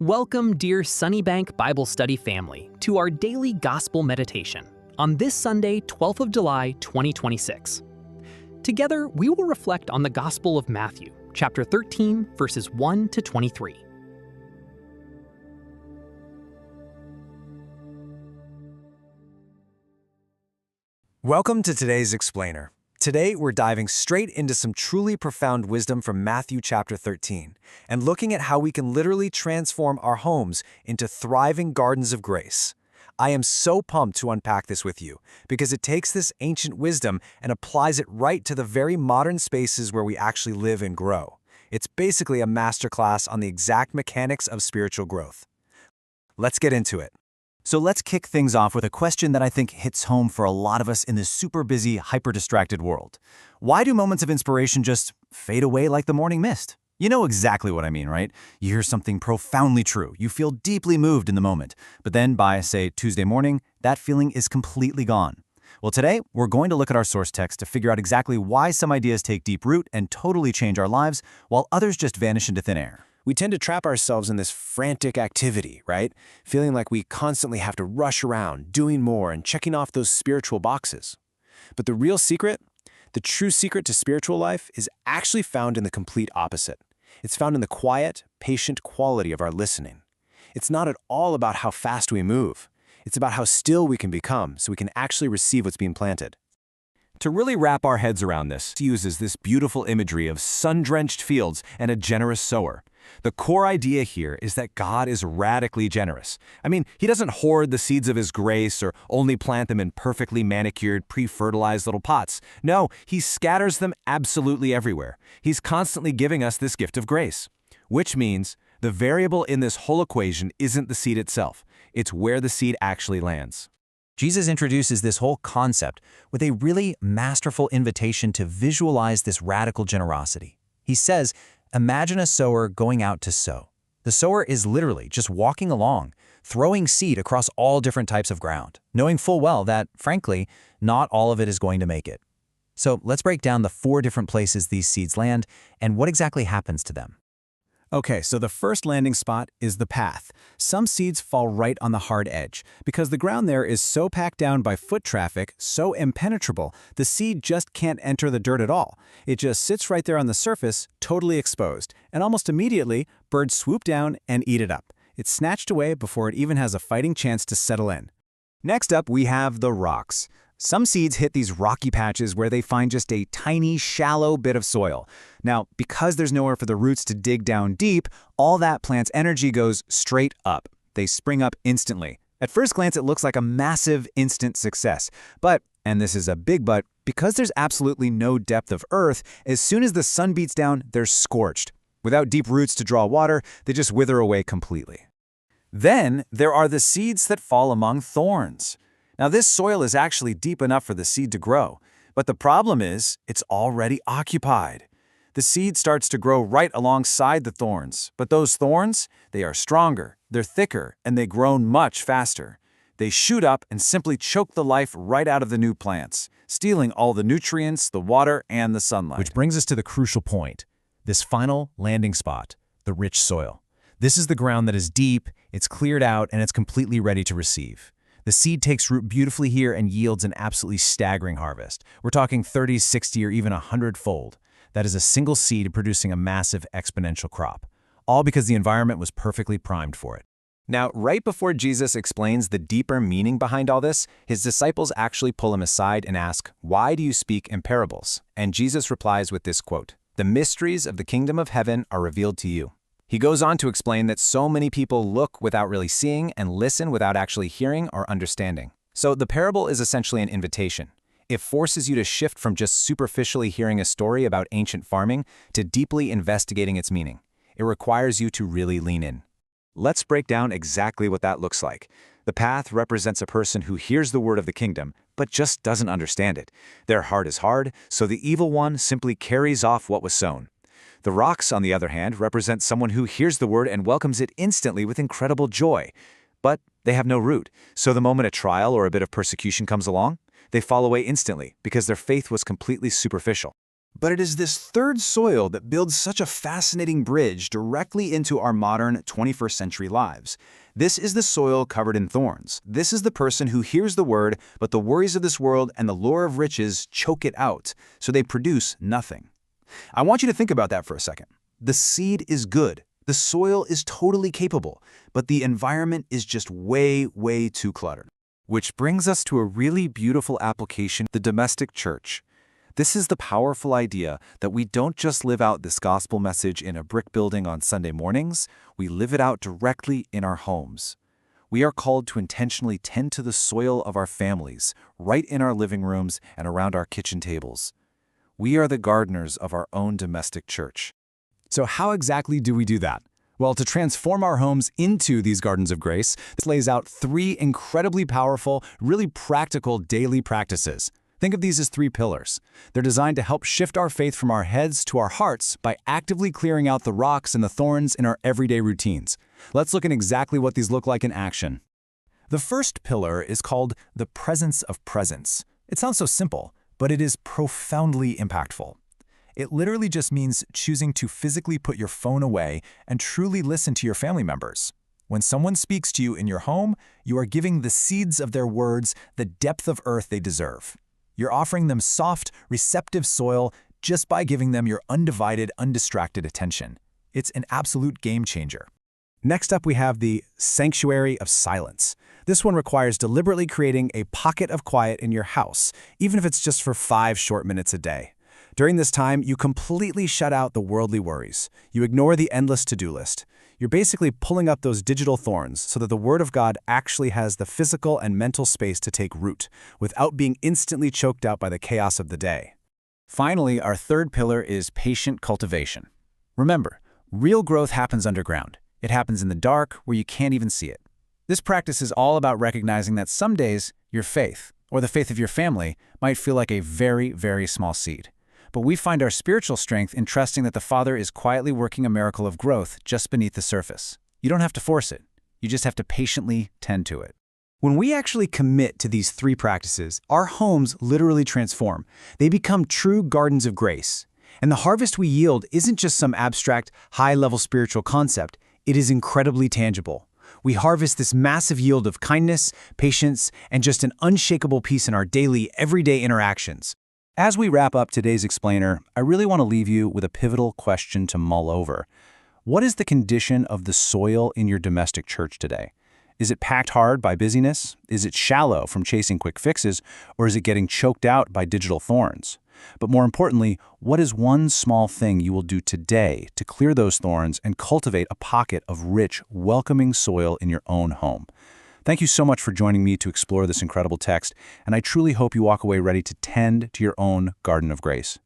Welcome, dear Sunnybank Bible Study Family, to our daily Gospel meditation on this Sunday, 12th of July, 2026. Together, we will reflect on the Gospel of Matthew, chapter 13, verses 1 to 23. Welcome to today's Explainer. Today, we're diving straight into some truly profound wisdom from Matthew chapter 13 and looking at how we can literally transform our homes into thriving gardens of grace. I am so pumped to unpack this with you because it takes this ancient wisdom and applies it right to the very modern spaces where we actually live and grow. It's basically a masterclass on the exact mechanics of spiritual growth. Let's get into it. So let's kick things off with a question that I think hits home for a lot of us in this super busy, hyper-distracted world. Why do moments of inspiration just fade away like the morning mist? You know exactly what I mean, right? You hear something profoundly true. You feel deeply moved in the moment. But then by, say, Tuesday morning, that feeling is completely gone. Well, today, we're going to look at our source text to figure out exactly why some ideas take deep root and totally change our lives, while others just vanish into thin air. We tend to trap ourselves in this frantic activity, right? Feeling like we constantly have to rush around, doing more and checking off those spiritual boxes. But the real secret, the true secret to spiritual life, is actually found in the complete opposite. It's found in the quiet, patient quality of our listening. It's not at all about how fast we move. It's about how still we can become so we can actually receive what's being planted. To really wrap our heads around this, he uses this beautiful imagery of sun-drenched fields and a generous sower. The core idea here is that God is radically generous. I mean, he doesn't hoard the seeds of his grace or only plant them in perfectly manicured, pre-fertilized little pots. No, he scatters them absolutely everywhere. He's constantly giving us this gift of grace, which means the variable in this whole equation isn't the seed itself. It's where the seed actually lands. Jesus introduces this whole concept with a really masterful invitation to visualize this radical generosity. He says, imagine a sower going out to sow. The sower is literally just walking along, throwing seed across all different types of ground, knowing full well that, frankly, not all of it is going to make it. So let's break down the 4 different places these seeds land and what exactly happens to them. Okay, so the first landing spot is the path. Some seeds fall right on the hard edge. Because the ground there is so packed down by foot traffic, so impenetrable, the seed just can't enter the dirt at all. It just sits right there on the surface, totally exposed. And almost immediately, birds swoop down and eat it up. It's snatched away before it even has a fighting chance to settle in. Next up, we have the rocks. Some seeds hit these rocky patches where they find just a tiny, shallow bit of soil. Now, because there's nowhere for the roots to dig down deep, all that plant's energy goes straight up. They spring up instantly. At first glance, it looks like a massive, instant success. But, and this is a big but, because there's absolutely no depth of earth, as soon as the sun beats down, they're scorched. Without deep roots to draw water, they just wither away completely. Then, there are the seeds that fall among thorns. Now, this soil is actually deep enough for the seed to grow, but the problem is it's already occupied. The seed starts to grow right alongside the thorns, but those thorns, they are stronger, they're thicker, and they grow much faster. They shoot up and simply choke the life right out of the new plants, stealing all the nutrients, the water, and the sunlight. Which brings us to the crucial point, this final landing spot, the rich soil. This is the ground that is deep, it's cleared out, and it's completely ready to receive. The seed takes root beautifully here and yields an absolutely staggering harvest. We're talking 30, 60, or even 100-fold. That is a single seed producing a massive exponential crop, all because the environment was perfectly primed for it. Now, right before Jesus explains the deeper meaning behind all this, his disciples actually pull him aside and ask, "Why do you speak in parables?" And Jesus replies with this quote, "The mysteries of the kingdom of heaven are revealed to you." He goes on to explain that so many people look without really seeing and listen without actually hearing or understanding. So the parable is essentially an invitation. It forces you to shift from just superficially hearing a story about ancient farming to deeply investigating its meaning. It requires you to really lean in. Let's break down exactly what that looks like. The path represents a person who hears the word of the kingdom, but just doesn't understand it. Their heart is hard, so the evil one simply carries off what was sown. The rocks, on the other hand, represent someone who hears the word and welcomes it instantly with incredible joy. But they have no root, so the moment a trial or a bit of persecution comes along, they fall away instantly because their faith was completely superficial. But it is this third soil that builds such a fascinating bridge directly into our modern 21st century lives. This is the soil covered in thorns. This is the person who hears the word, but the worries of this world and the lure of riches choke it out, so they produce nothing. I want you to think about that for a second. The seed is good. The soil is totally capable, but the environment is just way, way too cluttered. Which brings us to a really beautiful application, the domestic church. This is the powerful idea that we don't just live out this gospel message in a brick building on Sunday mornings, we live it out directly in our homes. We are called to intentionally tend to the soil of our families, right in our living rooms and around our kitchen tables. We are the gardeners of our own domestic church. So how exactly do we do that? Well, to transform our homes into these gardens of grace, this lays out 3 incredibly powerful, really practical daily practices. Think of these as 3 pillars. They're designed to help shift our faith from our heads to our hearts by actively clearing out the rocks and the thorns in our everyday routines. Let's look at exactly what these look like in action. The first pillar is called the presence of presence. It sounds so simple, but it is profoundly impactful. It literally just means choosing to physically put your phone away and truly listen to your family members. When someone speaks to you in your home, you are giving the seeds of their words the depth of earth they deserve. You're offering them soft, receptive soil just by giving them your undivided, undistracted attention. It's an absolute game changer. Next up, we have the sanctuary of silence. This one requires deliberately creating a pocket of quiet in your house, even if it's just for 5 short minutes a day. During this time, you completely shut out the worldly worries. You ignore the endless to-do list. You're basically pulling up those digital thorns so that the Word of God actually has the physical and mental space to take root, without being instantly choked out by the chaos of the day. Finally, our third pillar is patient cultivation. Remember, real growth happens underground. It happens in the dark, where you can't even see it. This practice is all about recognizing that some days, your faith, or the faith of your family, might feel like a very, very small seed. But we find our spiritual strength in trusting that the Father is quietly working a miracle of growth just beneath the surface. You don't have to force it. You just have to patiently tend to it. When we actually commit to these 3 practices, our homes literally transform. They become true gardens of grace. And the harvest we yield isn't just some abstract, high-level spiritual concept. It is incredibly tangible. We harvest this massive yield of kindness, patience, and just an unshakable peace in our daily, everyday interactions. As we wrap up today's explainer, I really want to leave you with a pivotal question to mull over. What is the condition of the soil in your domestic church today? Is it packed hard by busyness? Is it shallow from chasing quick fixes? Or is it getting choked out by digital thorns? But more importantly, what is one small thing you will do today to clear those thorns and cultivate a pocket of rich, welcoming soil in your own home? Thank you so much for joining me to explore this incredible text, and I truly hope you walk away ready to tend to your own garden of grace.